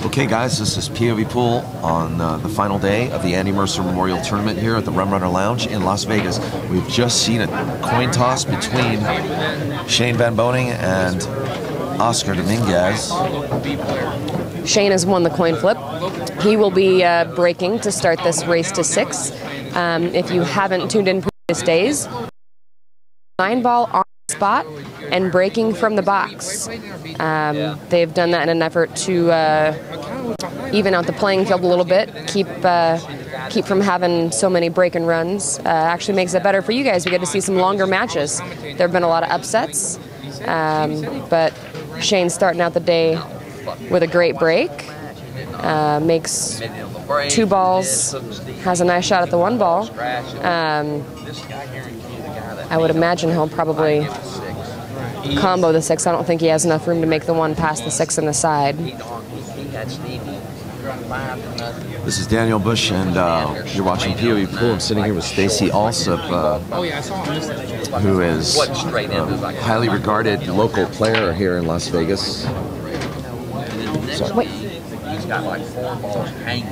Okay, guys, this is POV Pool on the final day of the Andy Mercer Memorial Tournament here at the Rum Runner Lounge in Las Vegas. We've just seen a coin toss between Shane VanBoening and Oscar Dominguez. Shane has won the coin flip. He will be breaking to start this race to 6. If you haven't tuned in previous days, 9-ball on the spot and breaking from the box. They've done that in an effort to even out the playing field a little bit, keep from having so many break and runs. Actually makes it better for you guys. We get to see some longer matches. There have been a lot of upsets, but Shane's starting out the day with a great break. Makes 2 balls, has a nice shot at the 1 ball. I would imagine he'll probably combo the 6. I don't think he has enough room to make the 1 past the 6 on the side. This is Daniel Busch, and you're watching POV Pool. I'm sitting here with Stacy Alsop, who is a highly regarded local player here in Las Vegas. Wait. He's got like 4 balls hanging.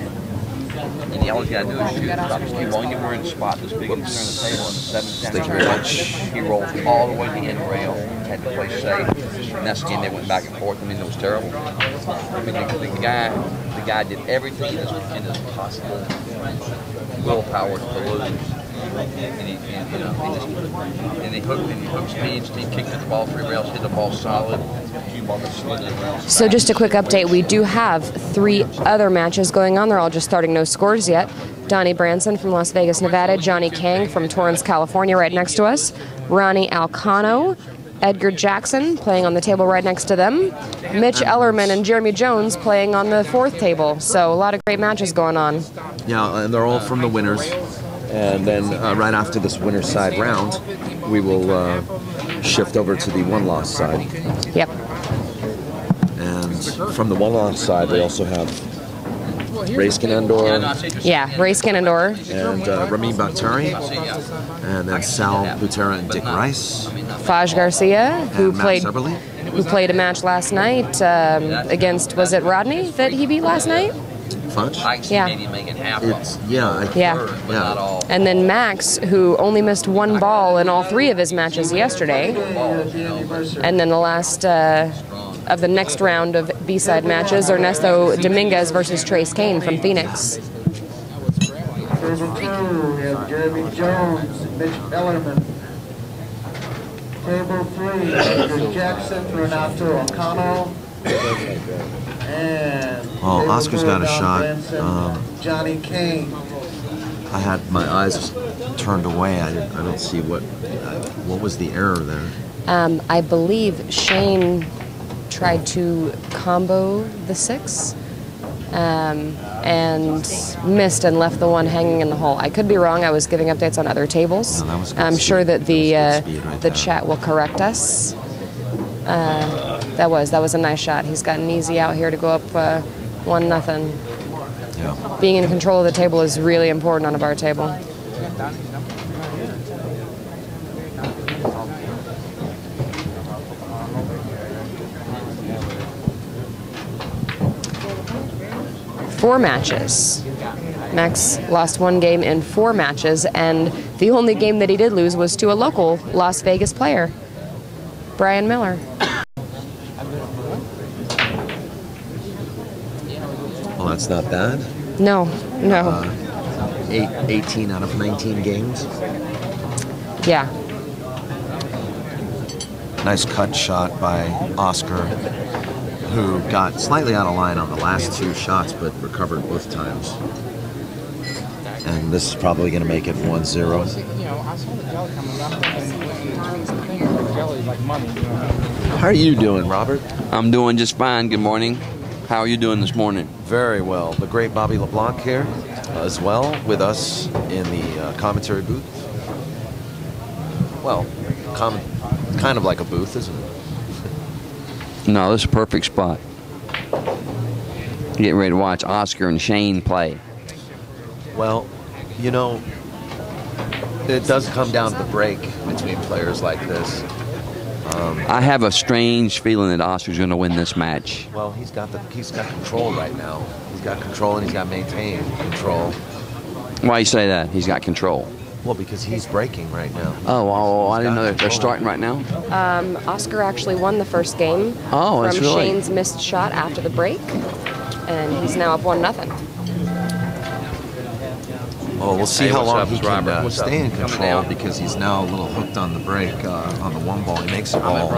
And all he's got to do is shoot. Stop his cue ball anywhere in the spot this big in the center of the table. Thank you very much. He rolls all the way to the end rail. Had to play safe. And that's again, they went back and forth. I mean, it was terrible. I mean, the guy did everything in his possible willpower to lose. And he hooked speeds. He kicked the ball 3 rails, hit the ball solid. So just a quick update, we do have 3 other matches going on. They're all just starting, no scores yet. Donnie Branson from Las Vegas, Nevada. Johnny Kang from Torrance, California, right next to us. Ronnie Alcano. Edgar Jackson playing on the table right next to them. Mitch Ellerman and Jeremy Jones playing on the 4th table. So a lot of great matches going on. Yeah, and they're all from the winners. And then right after this winner's side round, we will shift over to the 1-loss side. Yep. And from the 1-loss side, they also have Ray Skinandor. Yeah, Ray Skinandor. And Rami Baktari. And then Sal Butera and Dick Rice. Faj Garcia, who played a match last night against, was it Rodney that he beat last night? Fudge? Yeah. Yeah. And then Max, who only missed 1 ball in all 3 of his matches yesterday. And then the last of the next round of B-side matches, Ernesto Dominguez versus Trace Kane from Phoenix. Table 2, we have Jeremy Jones and Mitch Ellerman. Table 3, Edgar Jackson, Renato Alcano. And Oscar's got a shot. Johnny Kane. I had my eyes turned away. I don't see what was the error there. I believe Shane tried to combo the 6 and missed and left the 1 hanging in the hole. I could be wrong. I was giving updates on other tables. No, I'm sure that the chat will correct us. That was a nice shot. He's gotten easy out here to go up 1-0. Yeah. Being in control of the table is really important on a bar table. Four matches. Max lost 1 game in 4 matches, and the only game that he did lose was to a local Las Vegas player, Brian Miller. Well, that's not bad. No. 18 out of 19 games. Yeah. Nice cut shot by Oscar, who got slightly out of line on the last 2 shots, but recovered both times. And this is probably going to make it 1-0. How are you doing, Robert? I'm doing just fine. Good morning. How are you doing this morning? Very well. The great Bobby LeBlanc here as well with us in the commentary booth. Well, kind of like a booth, isn't it? No, this is a perfect spot. Getting ready to watch Oscar and Shane play. Well, you know, it does come down to the break between players like this. I have a strange feeling that Oscar's going to win this match. Well, he's got control right now. He's got control and he's got maintained control. Why you say that? He's got control. Well, because he's breaking right now. Oh, I didn't know they're starting right now. Oscar actually won the first game from Shane's missed shot after the break, and he's now up 1-0. Oh, we'll see how long he can Robert? stay in control because he's now a little hooked on the break on the one ball. He makes a ball.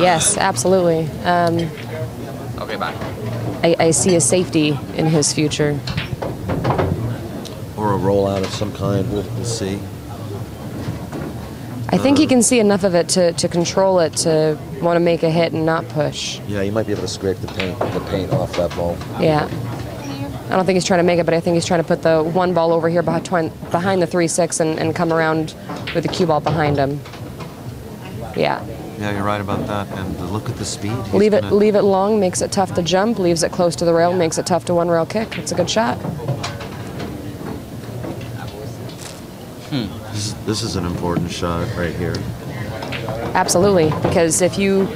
Yes, absolutely. Okay, bye. I see a safety in his future. Or a rollout of some kind. We'll see. I think he can see enough of it to control it, to want to make a hit and not push. Yeah, you might be able to scrape the paint off that ball. Yeah. I don't think he's trying to make it, but I think he's trying to put the one ball over here behind the 3-6 and come around with the cue ball behind him. Yeah. Yeah, you're right about that. And look at the speed. Leave it long, makes it tough to jump. Leaves it close to the rail, makes it tough to one rail kick. It's a good shot. This is an important shot right here. Absolutely, because if you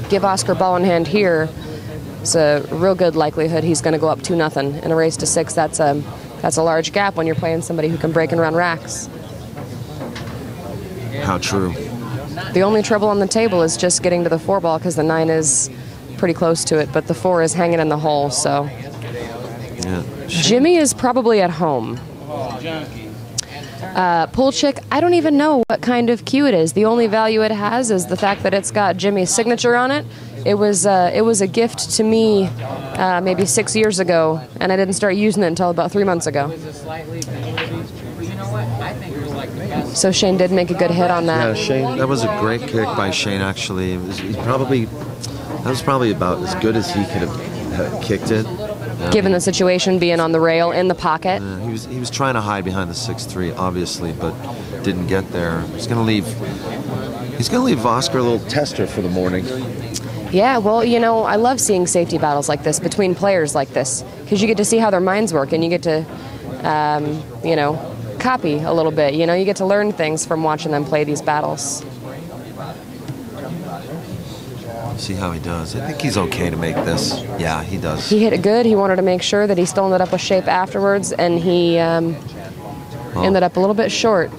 give Oscar ball in hand here, it's a real good likelihood he's going to go up 2-0 in a race to 6. That's a large gap when you're playing somebody who can break and run racks. How true. The only trouble on the table is just getting to the 4 ball because the 9 is pretty close to it, but the 4 is hanging in the hole. So Yeah. Jimmy is probably at home. Pull chick, I don't even know what kind of cue it is. The only value it has is the fact that it's got Jimmy's signature on it. It was a gift to me maybe 6 years ago, and I didn't start using it until about 3 months ago. So Shane did make a good hit on that. Yeah, Shane, that was a great kick by Shane, actually. That was probably about as good as he could have kicked it. Given the situation, being on the rail, in the pocket. He was trying to hide behind the 6-3, obviously, but didn't get there. He's going to leave Oscar a little tester for the morning. Yeah, well, you know, I love seeing safety battles like this between players like this because you get to see how their minds work and you get to, you know, copy a little bit. You know, you get to learn things from watching them play these battles. See how he does. I think he's okay to make this. Yeah, he does. He hit it good. He wanted to make sure that he still ended up with shape afterwards, and he ended up a little bit short.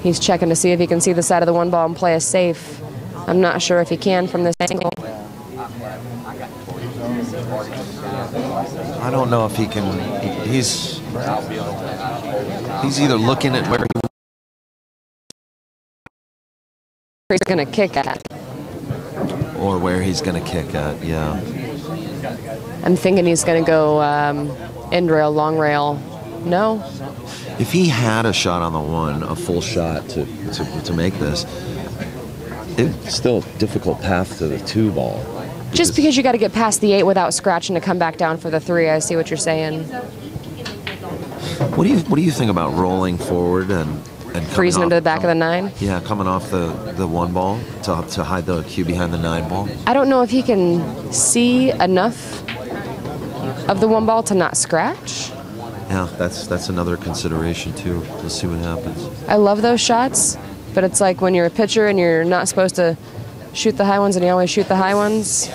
He's checking to see if he can see the side of the one ball and play a safe. I'm not sure if he can from this angle. I don't know if he can. He's either looking at where He's going to kick at. or where he's going to kick at. Yeah. I'm thinking he's going to go end rail, long rail. No. If he had a shot on the 1, a full shot to make this, it's still a difficult path to the 2 ball. Just because you got to get past the 8 without scratching to come back down for the 3. I see what you're saying. What do you think about rolling forward and freezing into the back of the 9? Yeah, coming off the 1 ball to hide the cue behind the 9 ball. I don't know if he can see enough of the 1 ball to not scratch. Yeah, that's another consideration too. We'll see what happens. I love those shots, but it's like when you're a pitcher and you're not supposed to shoot the high ones and you always shoot the high ones.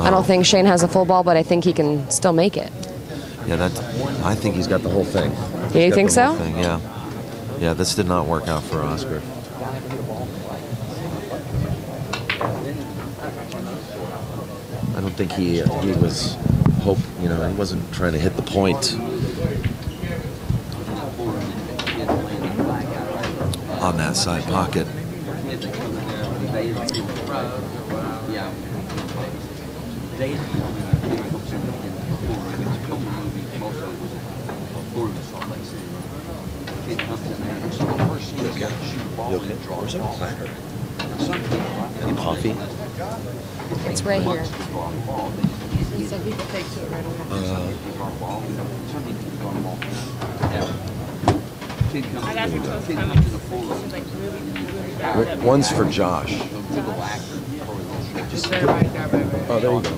I don't think Shane has a full ball, but I think he can still make it. Yeah, I think he's got the whole thing. Yeah, you think so? Yeah. Yeah, this did not work out for Oscar. I don't think he was he wasn't trying to hit the point on that side pocket. Where's our platter? Any coffee? It's right here. He said we could take to it right away. One's for Josh. Oh, there you go.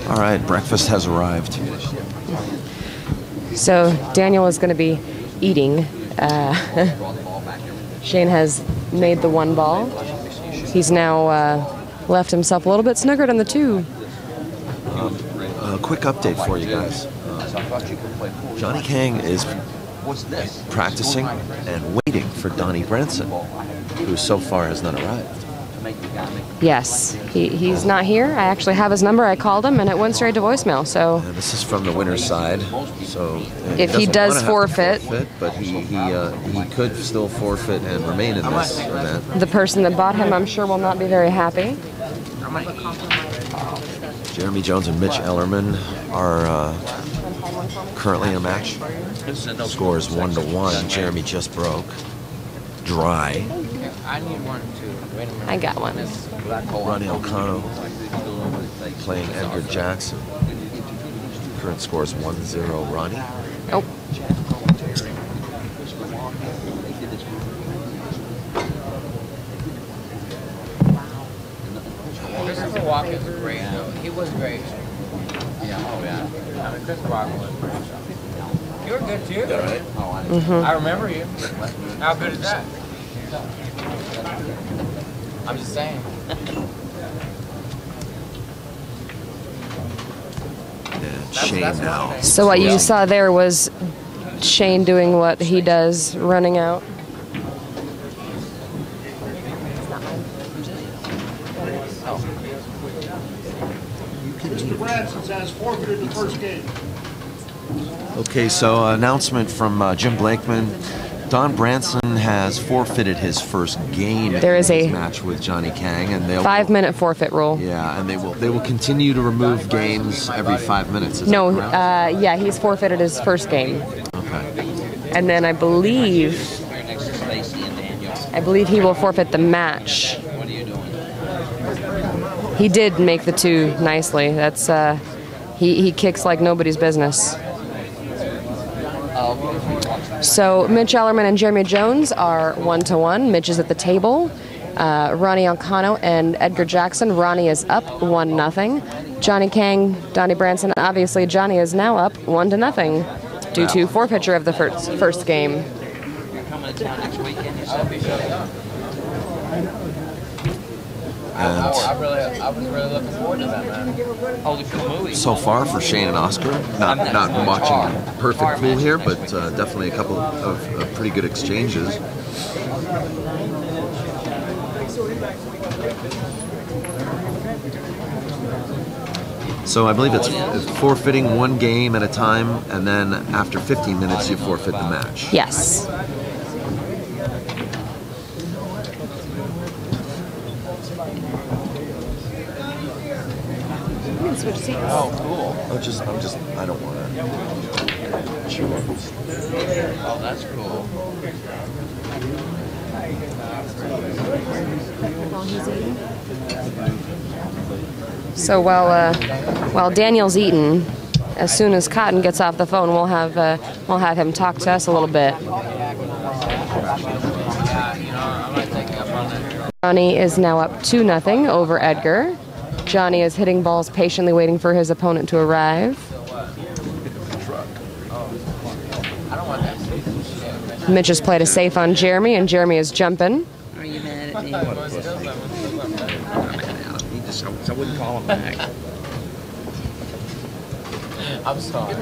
All right, breakfast has arrived. So Daniel is going to be eating. Shane has made the 1 ball. He's now left himself a little bit snuggered on the 2. A quick update for you guys. Johnny Kang is practicing and waiting for Donnie Branson, who so far has not arrived. Yes, he's not here. I actually have his number. I called him and it went straight to voicemail. So and this is from the winner's side. So if he does forfeit, but he could still forfeit and remain in this event. The person that bought him, I'm sure, will not be very happy. Jeremy Jones and Mitch Ellerman are currently in a match. Score is 1-1. Jeremy just broke. Dry. I need one too. Wait a minute. I got one. Ronnie Elcano playing Edgar Jackson. Current score is 1-0. Ronnie. Oh. Christopher Walken was great. He was great. Yeah. Oh yeah. I mean, Christopher Walken was great. You were good too. All right. I remember you. How good is that? I'm just saying. And Shane now. So what you saw there was Shane doing what he does, running out. Mr. Branson has forfeited the first game. Okay, so announcement from Jim Blakeman. Don Branson has forfeited his first game. There is a match with Johnny Kang, and they'll 5-minute forfeit rule. Yeah, and they will continue to remove games every 5 minutes. Is No, that correct? yeah, he's forfeited his first game, Okay. and then I believe he will forfeit the match. He did make the 2 nicely. That's he kicks like nobody's business. So Mitch Ellerman and Jeremy Jones are 1-1. Mitch is at the table. Ronnie Elcano and Edgar Jackson. Ronnie is up 1-0. Johnny Kang, Donnie Branson. Obviously, Johnny is now up 1-0 due to forfeiture of the first game. And I was really looking forward to that, man. Holy movie. so far for Shane and Oscar, not watching a perfect pool here, but definitely a couple of pretty good exchanges. So I believe it's forfeiting 1 game at a time, and then after 15 minutes you forfeit the match. Yes. Switch seats. Oh, cool. I don't want to. Oh, that's cool. So while Daniel's eating, as soon as Cotton gets off the phone, we'll have him talk to us a little bit. Johnny is now up 2-0 over Edgar. Johnny is hitting balls patiently waiting for his opponent to arrive. Mitch has played a safe on Jeremy, and Jeremy is jumping. Are you mad at me? I wouldn't call him back. I'm sorry.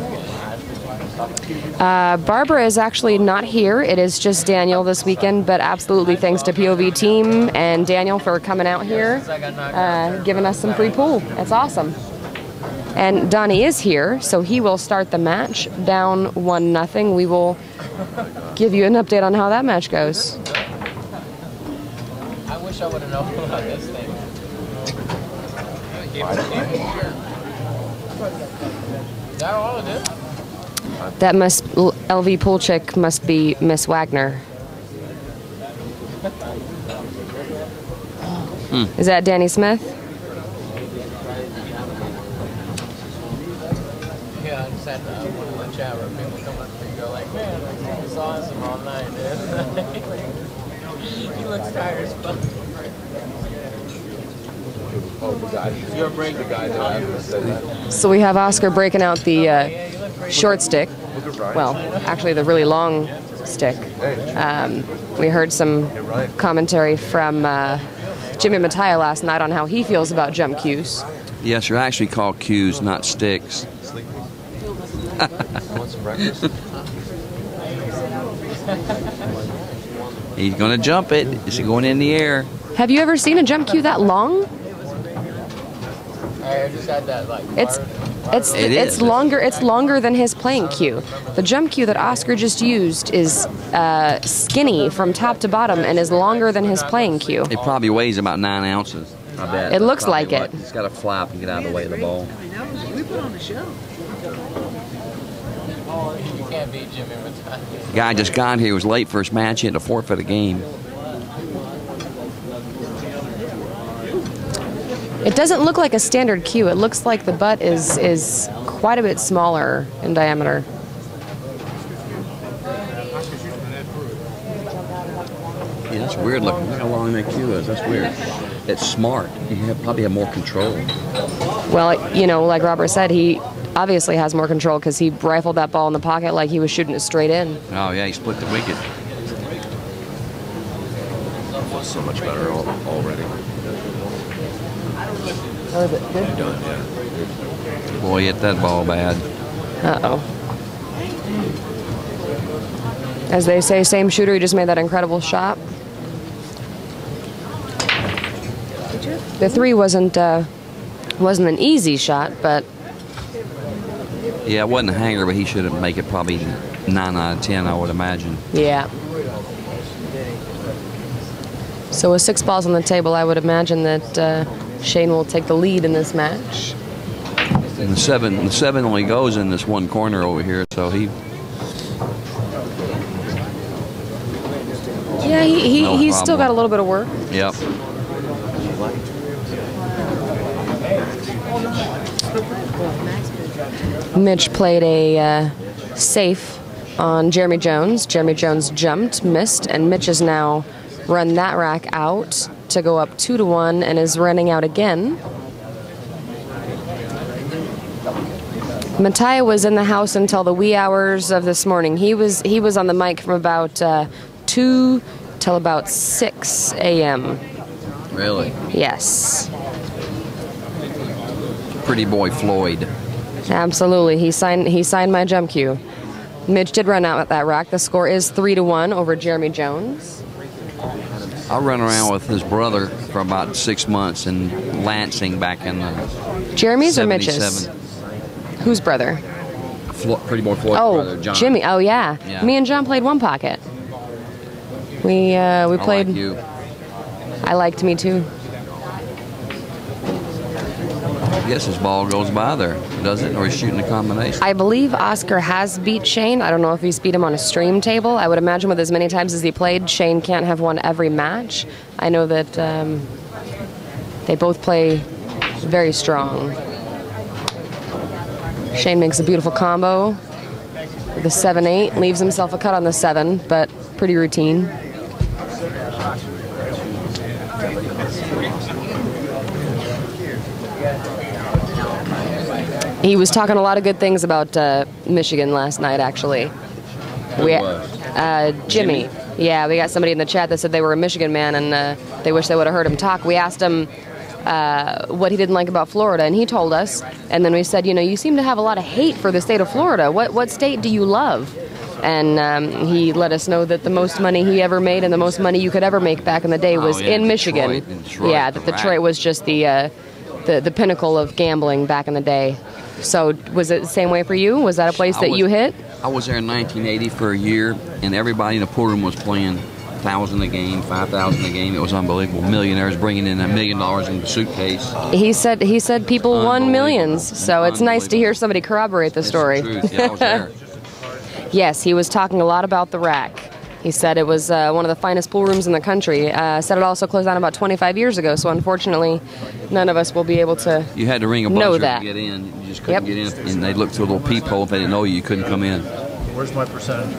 Barbara is actually not here. It is just Daniel this weekend, but absolutely thanks to POV team and Daniel for coming out here, giving us some free pool. That's awesome. And Donnie is here, so he will start the match down 1-0. We will give you an update on how that match goes. I wish I would have known about this thing. Is that all it is? That LV pool chick must be Miss Wagner. Is that Danny Smith? Yeah, I just had one of the chat room people come up to me and go like, man, it's awesome all night, dude. He looks tired as fuck. You're breaking the guy. So we have Oscar breaking out the short stick. Well, actually the really long stick. We heard some commentary from Jimmy Mattia last night on how he feels about jump cues. Yes, they're actually called cues, not sticks. He's going to jump it. It's going in the air. Have you ever seen a jump cue that long? I just had that like. It's longer. It's longer than his playing cue. The jump cue that Oscar just used is skinny from top to bottom and is longer than his playing cue. It probably weighs about 9 ounces. I bet. It looks like it. It's got to fly up and get out of the way of the ball. We put on the show. You can't beat Jimmy Mattia. Guy just got here. He was late for his match. He had to forfeit a game. It doesn't look like a standard cue. It looks like the butt is quite a bit smaller in diameter. Yeah, that's weird looking. Look how long that cue is. That's weird. It's smart. You probably have more control. Well, you know, like Robert said, he obviously has more control because he rifled that ball in the pocket like he was shooting it straight in. Oh, yeah, he split the wicket. Feels so much better already. How is it? Good? You're done, yeah. Boy, he hit that ball bad. Uh-oh. As they say, same shooter, he just made that incredible shot. The 3 wasn't an easy shot, but... Yeah, it wasn't a hanger, but he should have make it probably 9 out of 10, I would imagine. Yeah. So with 6 balls on the table, I would imagine that Shane will take the lead in this match. And the seven only goes in this one corner over here, so he... Yeah, he's still got a little bit of work. Yep. Mitch played a safe on Jeremy Jones. Jeremy Jones jumped, missed, and Mitch has now run that rack out to go up 2-1 and is running out again. Mattia was in the house until the wee hours of this morning. He was on the mic from about 2 till about 6 a.m. Really? Yes. Pretty boy Floyd. Absolutely. He signed my jump cue. Mitch did run out at that rack. The score is 3-1 over Jeremy Jones. I run around with his brother for about 6 months in Lansing back in the Jeremy's 77. or Mitch's? Whose brother? Pretty boy Floyd's brother, John. Jimmy. Oh, yeah. Yeah. Me and John played one pocket. We played. I like you. I liked me too. I guess his ball goes by there, does it? Or he's shooting a combination? I believe Oscar has beat Shane. I don't know if he's beat him on a stream table. I would imagine with as many times as he played, Shane can't have won every match. I know that they both play very strong. Shane makes a beautiful combo with the 7-8, leaves himself a cut on the 7, but pretty routine. He was talking a lot of good things about Michigan last night, actually. Jimmy. Yeah, we got somebody in the chat that said they were a Michigan man and they wish they would have heard him talk. We asked him what he didn't like about Florida, and he told us. And then we said, you know, you seem to have a lot of hate for the state of Florida. What state do you love? And he let us know that the most money he ever made and the most money you could ever make back in the day was in Michigan. Detroit, yeah, that Detroit was just the pinnacle of gambling back in the day. So was it the same way for you? Was that a place that you hit? I was there in 1980 for a year, and everybody in the pool room was playing $1,000 a game, $5,000 a game. It was unbelievable. Millionaires bringing in $1 million in the suitcase. He said people won millions. So it's nice to hear somebody corroborate the story. It's the truth. Yeah, I was there. Yes, he was talking a lot about the rack. He said it was one of the finest pool rooms in the country. Said it also closed down about 25 years ago, so unfortunately, none of us will be able to You had to ring a know buzzer that. to get in. You just couldn't get in. And they'd look through a little peephole. If they didn't know you, you couldn't come in. Where's my percentage?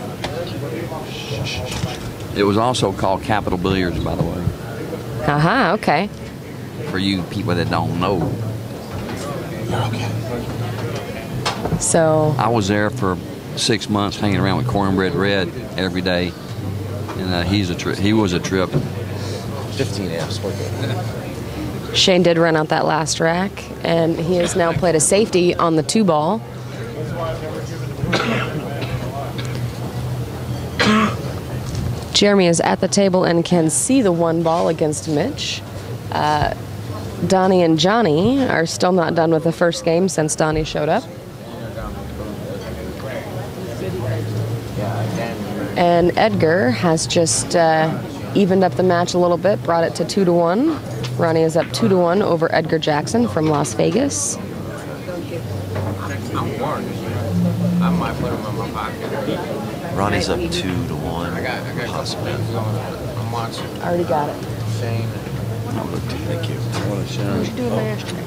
It was also called Capital Billiards, by the way, Okay. for you people that don't know. So I was there for 6 months hanging around with Cornbread Red every day, and he was a trip. 15 amps. Shane did run out that last rack, and he has now played a safety on the 2-ball. Jeremy is at the table and can see the 1-ball against Mitch. Donnie and Johnny are still not done with the first game since Donnie showed up. And Edgar has just evened up the match a little bit, brought it to 2-1. Ronnie is up 2-1 over Edgar Jackson from Las Vegas. I might put them in my pocket. Ronnie's up 2-1. I got Possibly. I'm watching. Already got it. Shane. Thank you. What'd you do with my ashtray?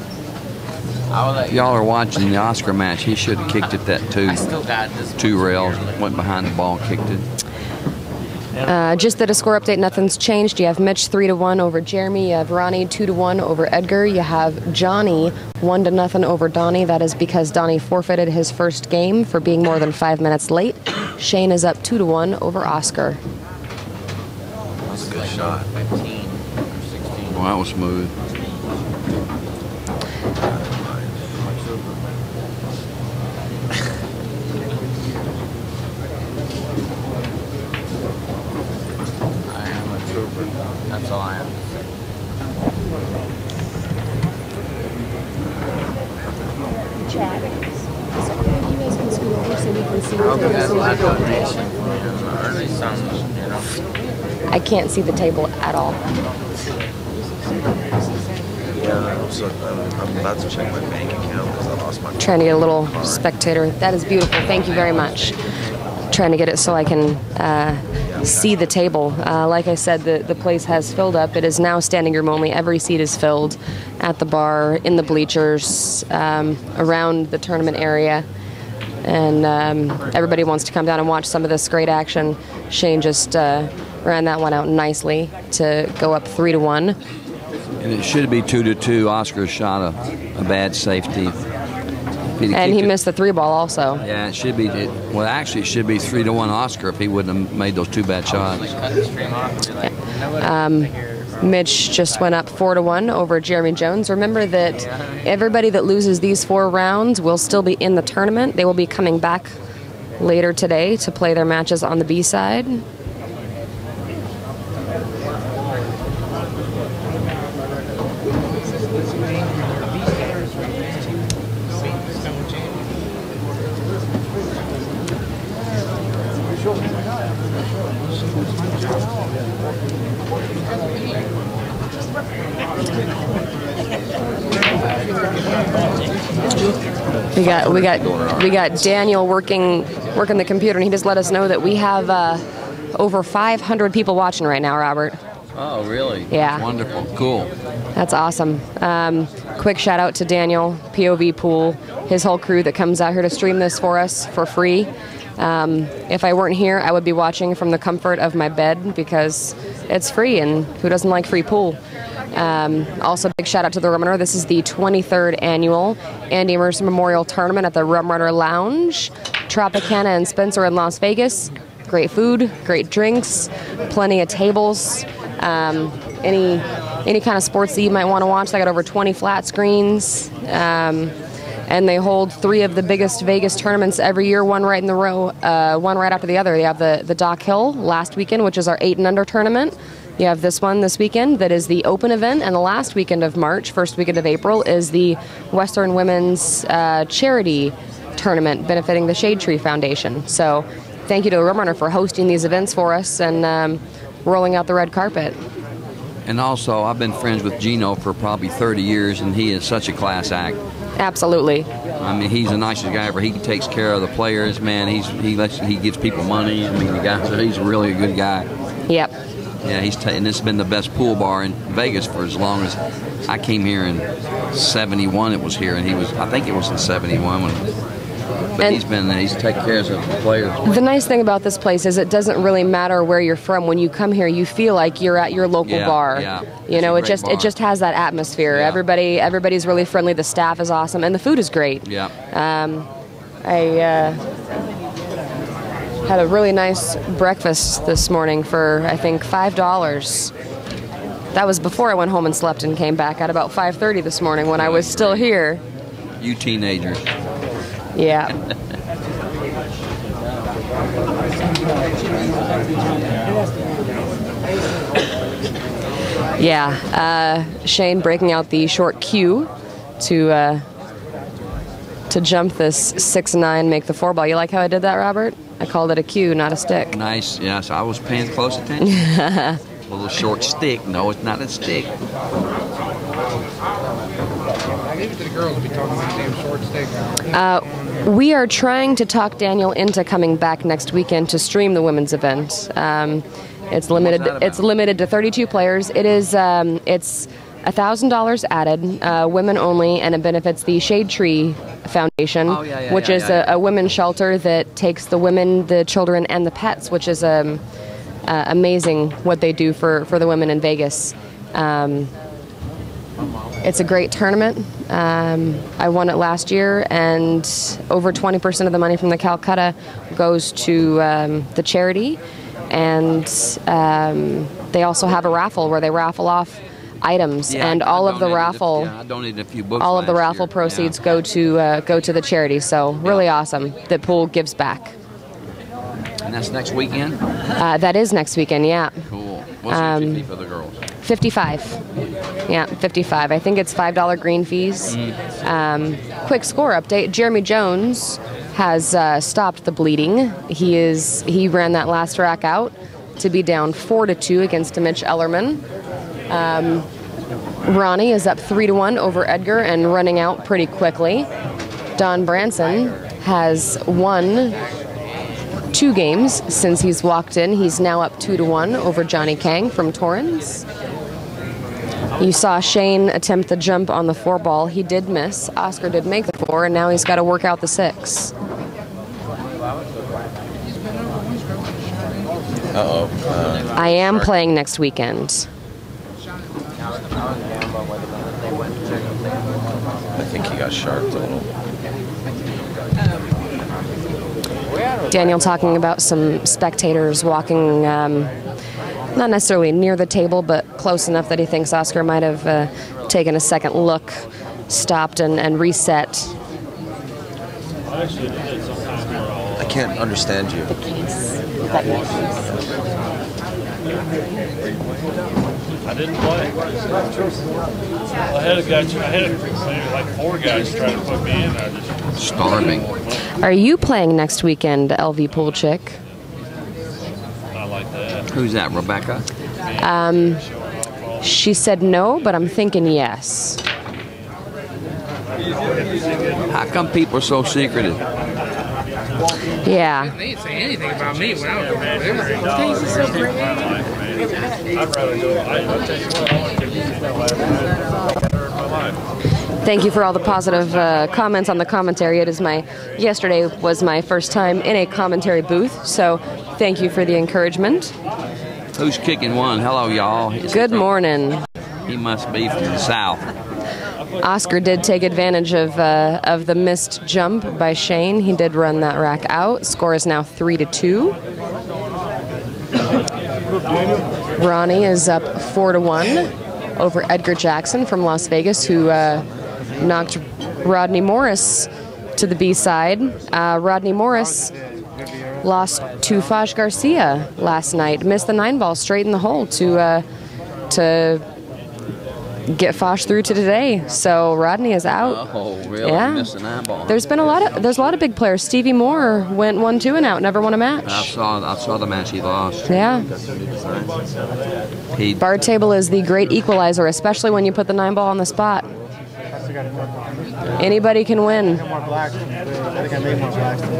I will let you. Y'all are watching the Oscar match. He should have kicked it that I still got this. 2 rails, went behind the ball, kicked it. Just that a score update, nothing's changed. You have Mitch 3-1 over Jeremy. You have Ronnie 2-1 over Edgar. You have Johnny 1-0 over Donnie. That is because Donnie forfeited his first game for being more than 5 minutes late. Shane is up 2-1 over Oscar. That's a good shot. 15 or 16. Well, that was smooth. I am a trooper. That's all I am. Chad, is it okay if you guys can scoot over so we can see the That's my table? donation. Early sons, you know. I can't see the table at all. Yeah, so I'm about to check my bank account because I lost my. Trying to get a little spectator. That is beautiful. Thank you very much. Trying to get it so I can see the table. Like I said, the place has filled up. It is now standing room only. Every seat is filled at the bar, in the bleachers, around the tournament area. And everybody wants to come down and watch some of this great action. Shane just ran that one out nicely to go up 3-1. And it should be 2-2. Oscar shot a bad safety. And he missed the 3-ball also. Yeah, it should be. Well, actually, it should be 3-1 Oscar if he wouldn't have made those 2 bad shots. Mitch just went up 4-1 over Jeremy Jones. Remember that everybody that loses these 4 rounds will still be in the tournament. They will be coming back later today to play their matches on the B side. We got Daniel working the computer, and he just let us know that we have over 500 people watching right now, Robert. Oh, really? Yeah. That's wonderful. Cool. That's awesome. Quick shout out to Daniel, POV Pool, his whole crew that comes out here to stream this for us for free. If I weren't here, I would be watching from the comfort of my bed because it's free, and who doesn't like free pool? Also, big shout out to the Rum Runner. This is the 23rd annual Andy Mercer Memorial Tournament at the Rum Runner Lounge. Tropicana and Spencer in Las Vegas. Great food, great drinks, plenty of tables. Any kind of sports that you might want to watch. They got over 20 flat screens. And they hold 3 of the biggest Vegas tournaments every year, one right in the row, one right after the other. They have the Dock Hill last weekend, which is our 8 and under tournament. You have this one this weekend that is the open event, and the last weekend of March, first weekend of April, is the Western Women's Charity Tournament benefiting the Shade Tree Foundation. So thank you to the Rum Runner for hosting these events for us and rolling out the red carpet. And also, I've been friends with Gino for probably 30 years, and he is such a class act. Absolutely. I mean, he's the nicest guy ever. He takes care of the players, man. He gives people money. I mean, he's really a good guy. Yep. Yeah, and this has been the best pool bar in Vegas for as long as I came here in '71. It was here, and I think it was in '71 when but And he's taking care of the players. the nice thing about this place is it doesn't really matter where you're from. When you come here, you feel like you're at your local bar. Yeah. You know, It's a it great just bar. has that atmosphere. Yeah. Everybody's really friendly. The staff is awesome, and the food is great. Yeah. I had a really nice breakfast this morning for, I think, $5. That was before I went home and slept and came back at about 5:30 this morning when I was still here. You teenagers. Yeah. Yeah. Shane breaking out the short cue to jump this 6'9", make the 4-ball. You like how I did that, Robert? I called it a cue, not a stick. Nice. Yes, I was paying close attention. A little short stick. No, it's not a stick. I leave it to the girls to be talking about damn short stick. We are trying to talk Daniel into coming back next weekend to stream the women's event. It's limited. that It's about? limited to 32 players. It is. It's $1,000 added, women only, and it benefits the Shade Tree Foundation, Oh, yeah, which yeah, is yeah. a women's shelter that takes the women, the children, and the pets, which is amazing what they do for the women in Vegas. It's a great tournament. I won it last year, and over 20% of the money from the Calcutta goes to the charity. And they also have a raffle where they raffle off items, Yeah, and I all of the donated raffle, I donated a few books. all of the last raffle year. proceeds Yeah. go to the charity. So really awesome that Pool gives back. And that's next weekend. That is next weekend. Yeah. Cool. What's the entry fee for the girls? 55. Yeah, 55. I think it's $5 green fees. Quick score update. Jeremy Jones has stopped the bleeding. He ran that last rack out to be down 4-2 against Mitch Ellerman. Ronnie is up 3-1 over Edgar and running out pretty quickly. Don Branson has won 2 games since he's walked in. He's now up 2-1 over Johnny Kang from Torrens. You saw Shane attempt the jump on the 4-ball. He did miss. Oscar did make the 4, and now he's got to work out the 6. I am playing next weekend. I think he got sharped a little. Daniel talking about some spectators walking, not necessarily near the table, but close enough that he thinks Oscar might have taken a second look, stopped, and reset. I can't understand you. I didn't play. I had like 4 guys trying to put me in. I just Starving. Are you playing next weekend, LV Pool Chick? not like that. Who's that, Rebecca? She said no, but I'm thinking yes. How come people are so secretive? Yeah. They didn't say anything about me when I was over there. I'd rather go. I'll tell you what, I want to give you that last night in my life. Thank you for all the positive comments on the commentary. Yesterday was my first time in a commentary booth, so thank you for the encouragement. Who's kicking one? Hello, y'all. Good morning. He must be from the south. Oscar did take advantage of the missed jump by Shane. He did run that rack out. Score is now 3-2. Ronnie is up 4-1 over Edgar Jackson from Las Vegas, who knocked Rodney Morris to the B side. Rodney Morris lost to Faj Garcia last night. Missed the 9-ball straight in the hole to get Fosh through to today. So Rodney is out. Oh, really? Yeah. Missed an eyeball. There's a lot of big players. Stevie Moore went 1-2 and out, never won a match. I saw the match he lost. Yeah. He Bar table is the great equalizer, especially when you put the 9-ball on the spot. Anybody can win. More blacks. I think I made more blacks than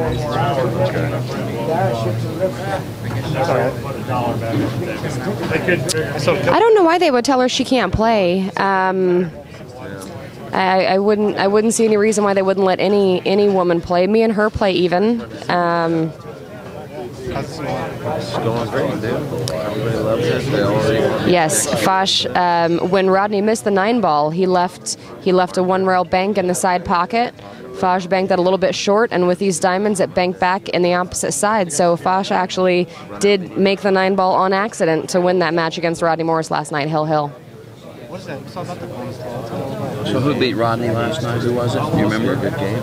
I don't know why they would tell her she can't play. I wouldn't see any reason why they wouldn't let any woman play. Me and her play even. It's going great, dude. Everybody loves it. They already Yes, Foch. When Rodney missed the 9-ball, he left a 1-rail bank in the side pocket. Foch banked that a little bit short, and with these diamonds, it banked back in the opposite side. So Foch actually did make the 9-ball on accident to win that match against Rodney Morris last night, Hill. What is that? What's all about the bonus ball? So who beat Rodney last night? Who was it? Do you remember? Good game.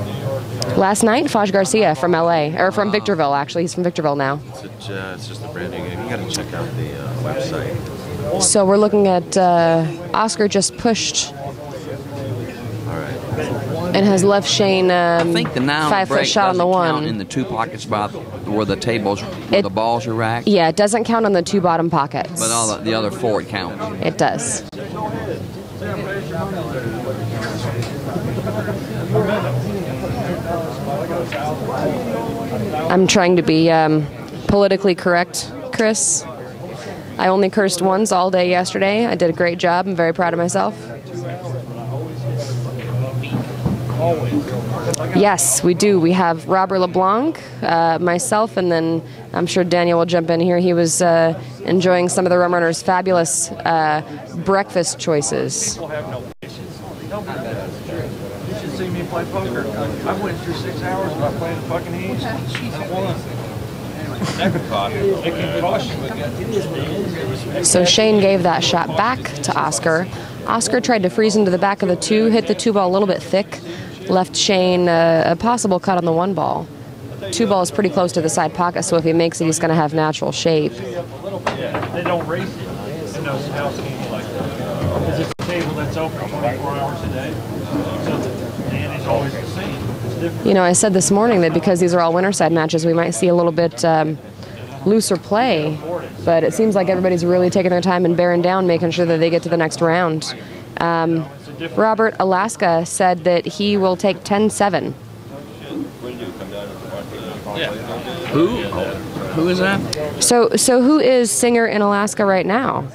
Last night, Foch Garcia from LA, or from Victorville, actually. He's from Victorville now. It's just a brand new game. You got to check out the website. So we're looking at Oscar just pushed and has left Shane I think the 9 5-foot shot on the count one. in the 2 pockets by where the tables, where the balls are racked. Yeah, it doesn't count on the 2 bottom pockets. But all the other 4 it counts. It does. I'm trying to be politically correct, Chris. I only cursed once all day yesterday. I did a great job. I'm very proud of myself. Yes, we do. We have Robert LeBlanc, myself, and then I'm sure Daniel will jump in here. He was enjoying some of the Rum Runners' fabulous breakfast choices. You should see me play poker. I went through 6 hours about playing fucking hands. I won. That could cost you. It can cost you. So Shane gave that shot back to Oscar. Oscar tried to freeze into the back of the 2, hit the 2 ball a little bit thick, left Shane a possible cut on the 1 ball. 2 ball is pretty close to the side pocket, so if he makes it, he's going to have natural shape. Yeah, they don't race it in those house games like that. Because it's a table that's open 24 hours a day. So the Danny's always the same. It's different. You know, I said this morning that because these are all winterside matches, we might see a little bit looser play, but it seems like everybody's really taking their time and bearing down, making sure that they get to the next round. Robert Alaska said that he will take 10-7. Yeah. Who is that? So who is singer in Alaska right now?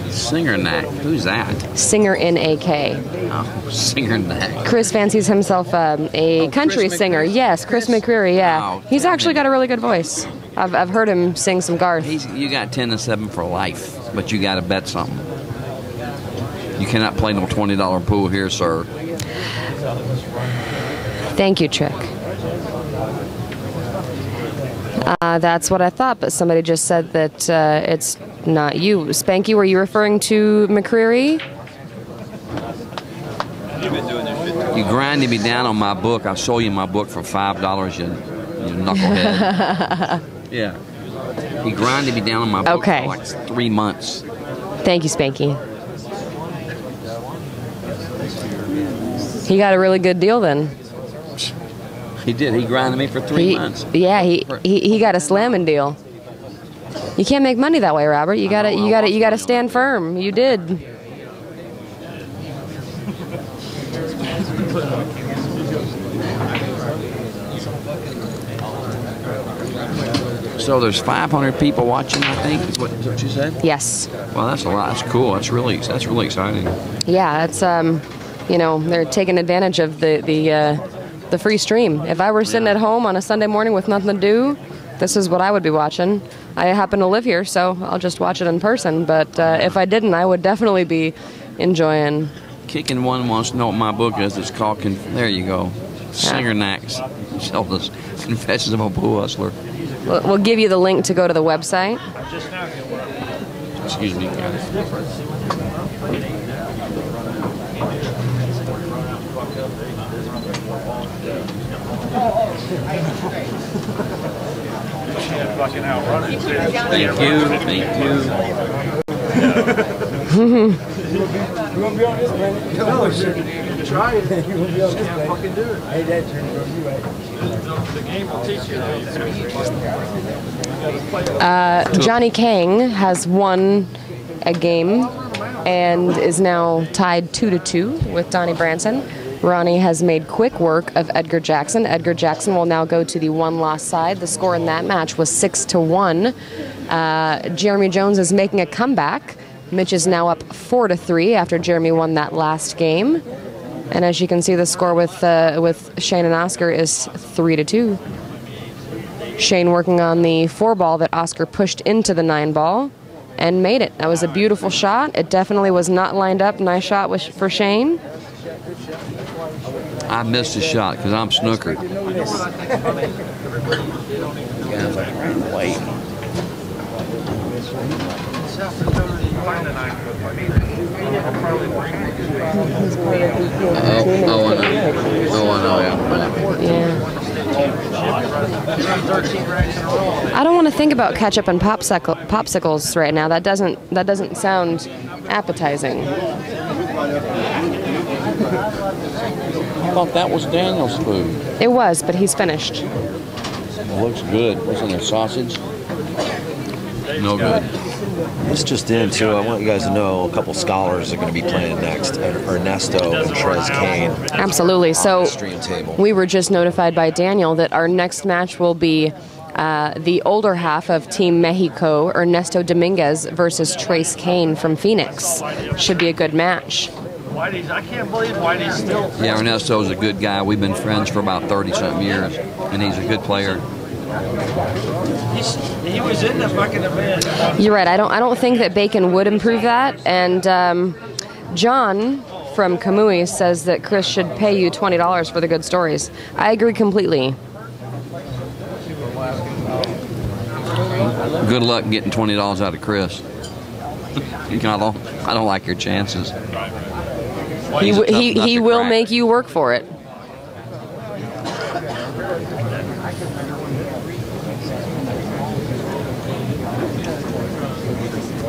Singer Knack. Who's that? Singer N-A-K. Oh, Singer Knack. Chris fancies himself a country singer. Yes, Chris McCreary, yeah. Wow, He's actually got a really good voice. I've heard him sing some Garth. You got 10-7 for life, but you got to bet something. You cannot play no $20 pool here, sir. Thank you, Trick. That's what I thought, but somebody just said that it's not you. Spanky, were you referring to McCreary? You grinded me down on my book. I sold you my book for $5, you knucklehead. Yeah. He grinded me down on my book for like 3 months. Thank you, Spanky. He got a really good deal then. He did. He grinded me for 3 months. Yeah, he got a slamming deal. You can't make money that way, Robert. You gotta stand firm. You did. So there's 500 people watching, I think, is what you said? Yes. Well, that's a lot. That's cool. That's really exciting. Yeah, it's you know, they're taking advantage of the free stream. If I were sitting at home on a Sunday morning with nothing to do, this is what I would be watching. I happen to live here, so I'll just watch it in person. But if I didn't, I would definitely be enjoying. Kicking One wants to know what my book is. It's called, there you go, Singer Knacks, Zelda's Confessions of a Pool Hustler. We'll give you the link to go to the website. Excuse me, guys. Thank you. You want to be on this, man? No, sir. Try it. You want to be on this, man? Fucking do it. Hey, that turn from you, right? The game will teach you. Johnny Kang has won a game and is now tied 2-2 with Donnie Branson. Ronnie has made quick work of Edgar Jackson. Edgar Jackson will now go to the 1-loss side. The score in that match was 6-1. Jeremy Jones is making a comeback. Mitch is now up 4-3 after Jeremy won that last game. And as you can see, the score with Shane and Oscar is 3-2. Shane working on the 4-ball that Oscar pushed into the 9-ball and made it. That was a beautiful shot. It definitely was not lined up. Nice shot for Shane. I missed a shot because I'm snookered. I don't want to think about ketchup and popsicles right now. That doesn't sound appetizing. I thought that was Daniel's food. It was, but he's finished. It looks good. What's in there? Sausage? No good. This just in, too. I want you guys to know a couple scholars are going to be playing next. Ernesto and Trez Kane. Absolutely. So stream table. We were just notified by Daniel that our next match will be the older half of Team Mexico, Ernesto Dominguez versus Trez Kane from Phoenix. Should be a good match. I can't believe Whitey's still. Yeah, Ernesto's a good guy. We've been friends for about 30-something years, and he's a good player. He was in the fucking event. You're right. I don't think that bacon would improve that. And John from Kamui says that Chris should pay you $20 for the good stories. I agree completely. Good luck getting $20 out of Chris. I don't like your chances. He will make you work for it.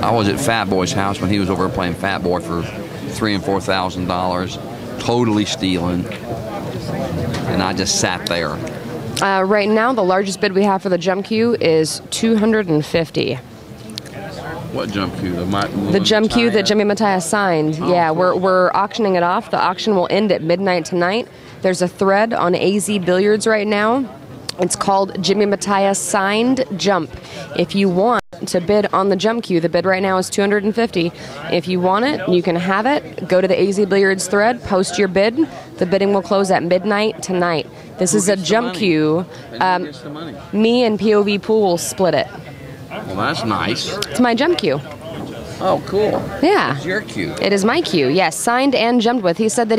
I was at Fat Boy's house when he was over playing Fat Boy for $3,000 and $4,000, totally stealing, and I just sat there. Right now, the largest bid we have for the jump queue is $250. What jump queue? The jump queue that Jimmy Matias signed. Oh, yeah, cool. we're auctioning it off. The auction will end at midnight tonight. There's a thread on AZ Billiards right now. It's called Jimmy Matias Signed Jump. If you want to bid on the jump queue, the bid right now is $250. If you want it, you can have it. Go to the AZ Billiards thread, post your bid. The bidding will close at midnight tonight. This is a jump queue. Me and POV Pool will split it. Well, that's nice. It's my jump queue. Oh, cool. Yeah. It's your queue. It is my queue, yes. Signed and jumped with. He said that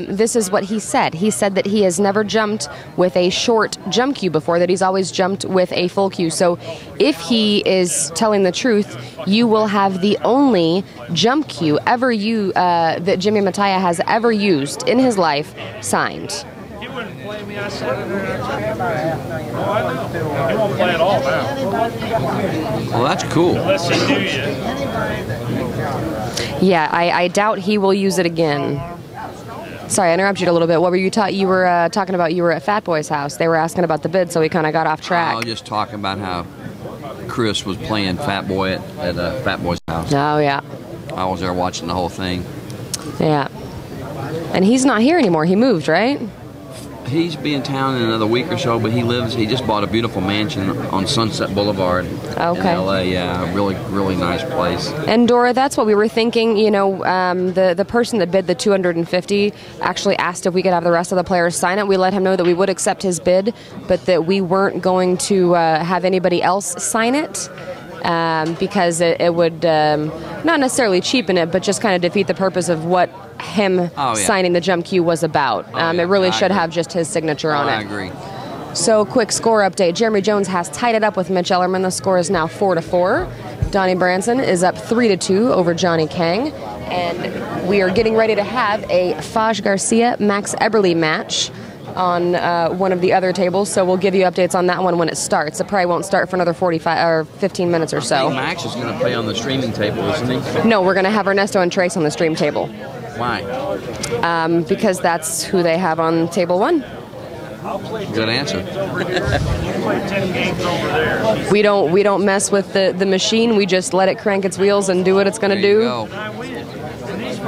this is what he said. He said that he has never jumped with a short jump queue before, that he's always jumped with a full queue. So if he is telling the truth, you will have the only jump queue that Jimmy Matias has ever used in his life signed. He wouldn't play me. I said it there. Oh, I know. He won't play at all now. Well, that's cool. Unless he knew you. Yeah, I doubt he will use it again. Sorry, I interrupted you a little bit. What were you talking about? You were at Fat Boy's house. They were asking about the bid, so we kind of got off track. I was just talking about how Chris was playing Fat Boy at Fat Boy's house. Oh, yeah. I was there watching the whole thing. Yeah. And he's not here anymore. He moved, right? He's be in town in another week or so, but he just bought a beautiful mansion on Sunset Boulevard in LA. Yeah, really nice place. And Dora, that's what we were thinking. You know, the person that bid the $250 actually asked if we could have the rest of the players sign it. We let him know that we would accept his bid, but that we weren't going to have anybody else sign it. Because it would not necessarily cheapen it, but just kind of defeat the purpose of what him signing the jump queue was about. It really should have just his signature on it. I agree. So, quick score update. Jeremy Jones has tied it up with Mitch Ellerman. The score is now 4-4. Donnie Branson is up 3-2 over Johnny Kang. And we are getting ready to have a Faj Garcia Max Eberly match on one of the other tables, so we'll give you updates on that one when it starts. It probably won't start for another 45 or 15 minutes or so. Max is going to play on the streaming table, isn't he? No, we're going to have Ernesto and Trace on the stream table. Why? Because that's who they have on table one. Good answer. We don't mess with the machine. We just let it crank its wheels and do what it's going to do.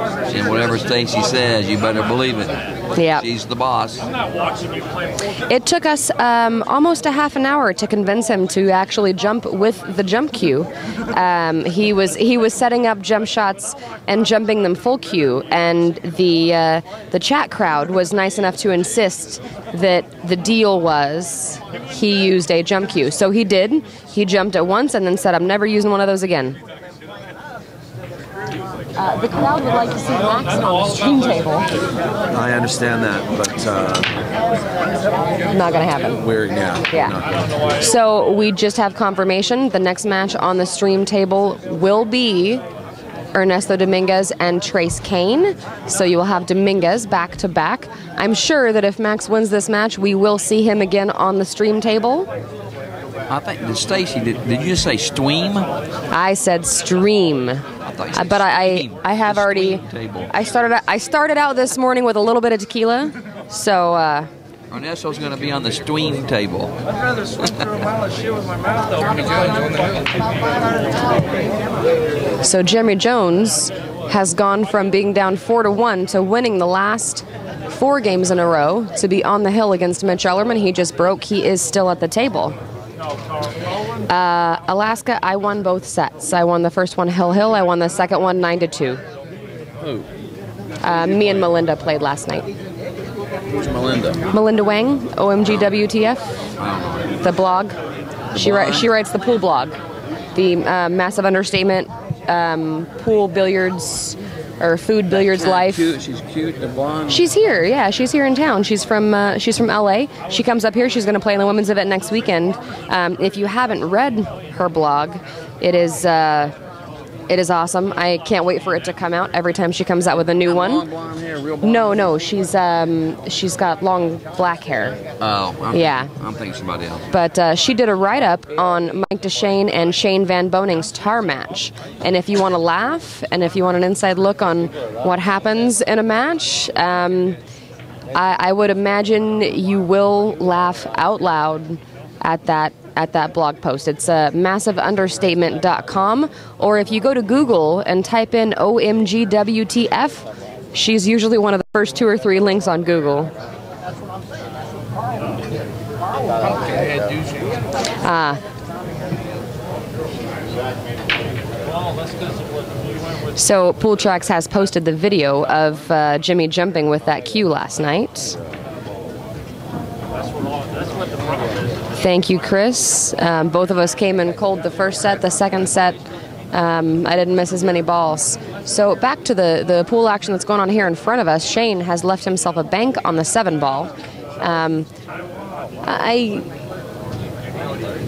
And whatever Stacy says, you better believe it. Yeah. She's the boss. I'm not watching you play. It took us almost a half an hour to convince him to actually jump with the jump cue. He was setting up jump shots and jumping them full cue, and the chat crowd was nice enough to insist that the deal was he used a jump cue. So he did. He jumped it once and then said, "I'm never using one of those again." The crowd would like to see Max on the stream table. I understand that, but Not going to happen. yeah. So we just have confirmation. The next match on the stream table will be Ernesto Dominguez and Trace Kane. So you will have Dominguez back to back. I'm sure that if Max wins this match, we will see him again on the stream table. I think, Stacy, did you just say stream? I said stream. But I have already. I started out this morning with a little bit of tequila, so. Ernesto's going to be on the stream table. I'd rather swim through a mile of shit with my mouth open. So Jeremy Jones has gone from being down 4-1 to winning the last 4 games in a row to be on the hill against Mitch Ellerman. He just broke. He is still at the table. Alaska, I won both sets. I won the first one hill. I won the second one 9-2. Who? Me and Melinda played last night. Who's Melinda? Melinda Wang, OMG WTF, the blog. She writes the pool blog, the massive understatement pool billiards or food billiards life. Cute. She's cute, the blonde. She's here, yeah. She's here in town. She's from LA. She comes up here. She's going to play in the women's event next weekend. If you haven't read her blog, it is awesome. I can't wait for it to come out. Every time she comes out with a new one. Long blonde hair, real blonde. No, she's got long black hair. Oh, yeah. I'm thinking somebody else. But she did a write-up on Mike DeShane and Shane VanBoening's tar match. And if you want to laugh, and if you want an inside look on what happens in a match, I would imagine you will laugh out loud at that blog post. It's massiveunderstatement.com, or if you go to Google and type in OMG WTF, she's usually one of the first 2 or 3 links on Google. So Pool Tracks has posted the video of Jimmy jumping with that cue last night. Thank you, Chris. Both of us came in cold the first set. The second set, I didn't miss as many balls. So back to the pool action that's going on here in front of us. Shane has left himself a bank on the 7-ball.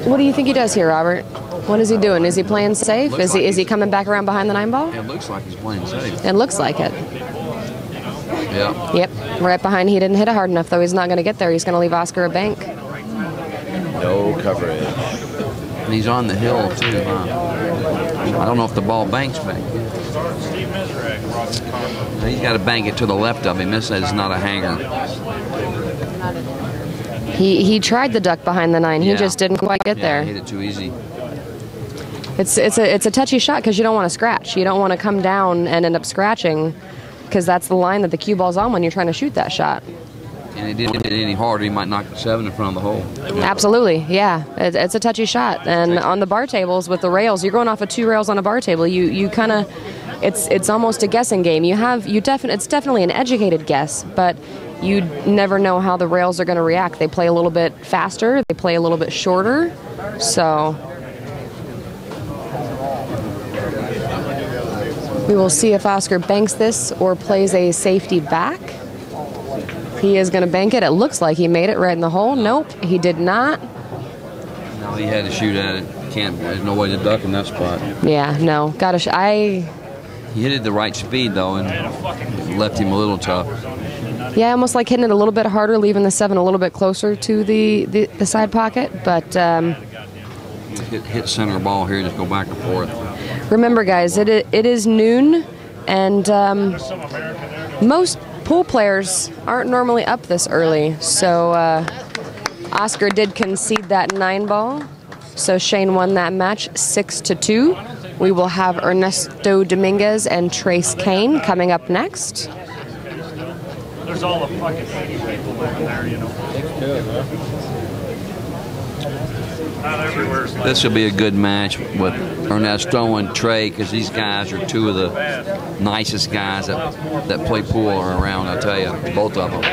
What do you think he does here, Robert? What is he doing? Is he playing safe? Is he coming back around behind the 9-ball? It looks like he's playing safe. It looks like it. Yeah. Yep. Right behind. He didn't hit it hard enough, though. He's not going to get there. He's going to leave Oscar a bank. No coverage. And he's on the hill, too, huh? I don't know if the ball banks back. He's got to bank it to the left of him. This is not a hanger. He tried the duck behind the 9. He just didn't quite get there. He hit it too easy. It's a touchy shot because you don't want to scratch. You don't want to come down and end up scratching because that's the line that the cue ball's on when you're trying to shoot that shot. And he didn't hit it any harder. He might knock the 7 in front of the hole. Absolutely, yeah. It's a touchy shot. And on the bar tables with the rails, you're going off of 2 rails on a bar table. You kind of, it's almost a guessing game. It's definitely an educated guess, but you never know how the rails are going to react. They play a little bit faster. They play a little bit shorter. So we will see if Oscar banks this or plays a safety back. He is going to bank it. It looks like he made it right in the hole. Nope, he did not. No, he had to shoot at it. There's no way to duck in that spot. Yeah, no. He hit it the right speed, though, and left him a little tough. Yeah, almost like hitting it a little bit harder, leaving the 7 a little bit closer to the side pocket. But hit center ball here, just go back and forth. Remember, guys, it is noon, and most pool players aren't normally up this early. So Oscar did concede that 9-ball. So Shane won that match 6-2. We will have Ernesto Dominguez and Trace Kane coming up next. there's all the fucking 80 people over there, you know. Not everywhere's like This will be a good match with Ernesto and Trey, because these guys are two of the nicest guys that play pool around, I tell you, both of them.